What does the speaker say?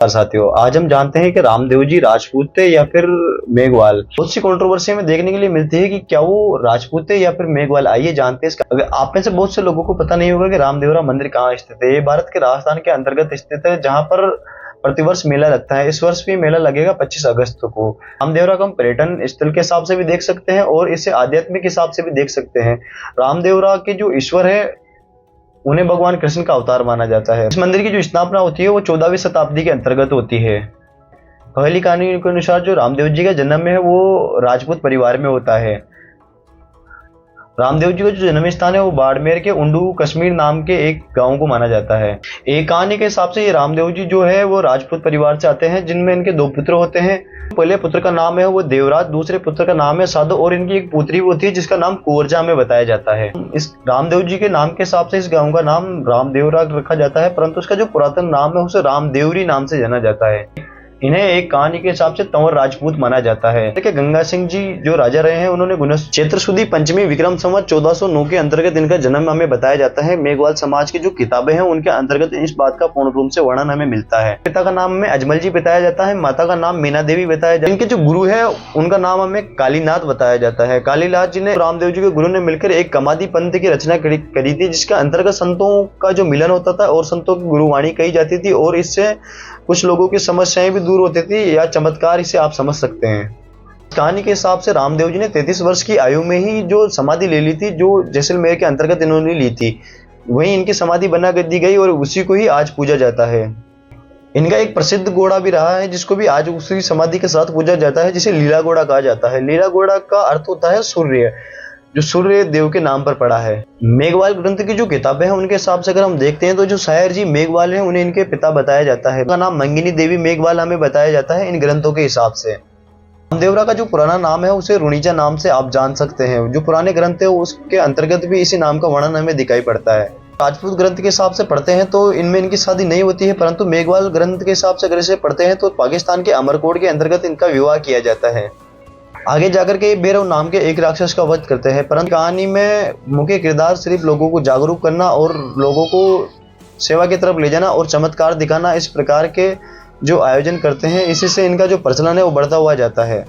साथियों, आज हम जानते हैं कि रामदेव जी राजपूत थे या फिर मेघवाल। बहुत सी कंट्रोवर्सी में देखने के लिए मिलती है कि क्या वो राजपूत थे या फिर मेघवाल। आइए जानते हैं इसका। अगर आप में से बहुत से लोगों को पता नहीं होगा कि रामदेवरा मंदिर कहाँ स्थित है। ये भारत के राजस्थान के अंतर्गत स्थित है, जहाँ पर प्रतिवर्ष मेला लगता है। इस वर्ष भी मेला लगेगा 25 अगस्त को। रामदेवरा को हम पर्यटन स्थल के हिसाब से भी देख सकते हैं और इसे आध्यात्मिक हिसाब से भी देख सकते हैं। रामदेवरा के जो ईश्वर है उन्हें भगवान कृष्ण का अवतार माना जाता है। इस मंदिर की जो स्थापना होती है वो 14वीं शताब्दी के अंतर्गत होती है। पहली कहानी के अनुसार जो रामदेव जी का जन्म है वो राजपूत परिवार में होता है। रामदेव जी का जो जन्म स्थान है वो बाड़मेर के उंडू कश्मीर नाम के एक गांव को माना जाता है। एक कहानी के हिसाब से ये रामदेव जी जो है वो राजपूत परिवार से आते हैं, जिनमें इनके 2 पुत्र होते हैं। पहले पुत्र का नाम है वो देवराज, दूसरे पुत्र का नाम है साधु और इनकी एक पुत्री होती है जिसका नाम कुंवरजा में बताया जाता है। इस रामदेव जी के नाम के हिसाब से इस गांव का नाम रामदेवरा रखा जाता है, परंतु उसका जो पुरातन नाम है उसे रामदेवरी नाम से जाना जाता है। इन्हें एक कहानी के हिसाब से तंवर राजपूत माना जाता है। देखिए, गंगा सिंह जी जो राजा रहे हैं उन्होंने गुणस चैत्र सुदी पंचमी विक्रम संवत 1409 के अंतर्गत इनका जन्म हमें बताया जाता है। मेघवाल समाज की जो किताबें हैं उनके अंतर्गत इस बात का पूर्ण रूप से वर्णन हमें मिलता है। पिता का नाम हमें अजमल जी बताया जाता है, माता का नाम मीना देवी बताया जाता है। इनके जो गुरु है उनका नाम हमें कालीनाथ बताया जाता है। कालीनाथ जी ने रामदेव जी के गुरु ने मिलकर एक कमादी पंथ की रचना करी थी, जिसके अंतर्गत संतों का जो मिलन होता था और संतों की गुरुवाणी कही जाती थी और इससे कुछ लोगों की समस्याएं भी दूर होती थी, या चमत्कार इसे आप समझ सकते हैं। कहानी के हिसाब से रामदेव जी ने 33 वर्ष की आयु में ही जो समाधि ले ली थी, जो जैसलमेर के अंतर्गत इन्होंने ली थी, वहीं इनकी समाधि बना कर दी गई और उसी को ही आज पूजा जाता है। इनका एक प्रसिद्ध घोड़ा भी रहा है जिसको भी आज उसी समाधि के साथ पूजा जाता है, जिसे लीला घोड़ा कहा जाता है। लीला घोड़ा का अर्थ होता है सूर्य, जो सूर्य देव के नाम पर पड़ा है। मेघवाल ग्रंथ की जो किताबें हैं उनके हिसाब से अगर हम देखते हैं तो जो शायर जी मेघवाल हैं उन्हें इनके पिता बताया जाता है। उनका नाम मंगिनी देवी मेघवाल हमें बताया जाता है इन ग्रंथों के हिसाब से। रामदेवरा का जो पुराना नाम है उसे रुणीजा नाम से आप जान सकते हैं। जो पुराने ग्रंथ है उसके अंतर्गत भी इसी नाम का वर्णन हमें दिखाई पड़ता है। राजपूत ग्रंथ के हिसाब से पढ़ते हैं तो इनमें इनकी शादी नहीं होती है, परंतु मेघवाल ग्रंथ के हिसाब से अगर इसे पढ़ते हैं तो पाकिस्तान के अमरकोट के अंतर्गत इनका विवाह किया जाता है। आगे जाकर के भैरव नाम के एक राक्षस का वध करते हैं, परंतु कहानी में मुख्य किरदार सिर्फ लोगों को जागरूक करना और लोगों को सेवा की तरफ ले जाना और चमत्कार दिखाना, इस प्रकार के जो आयोजन करते हैं, इसी से इनका जो प्रचलन है वो बढ़ता हुआ जाता है।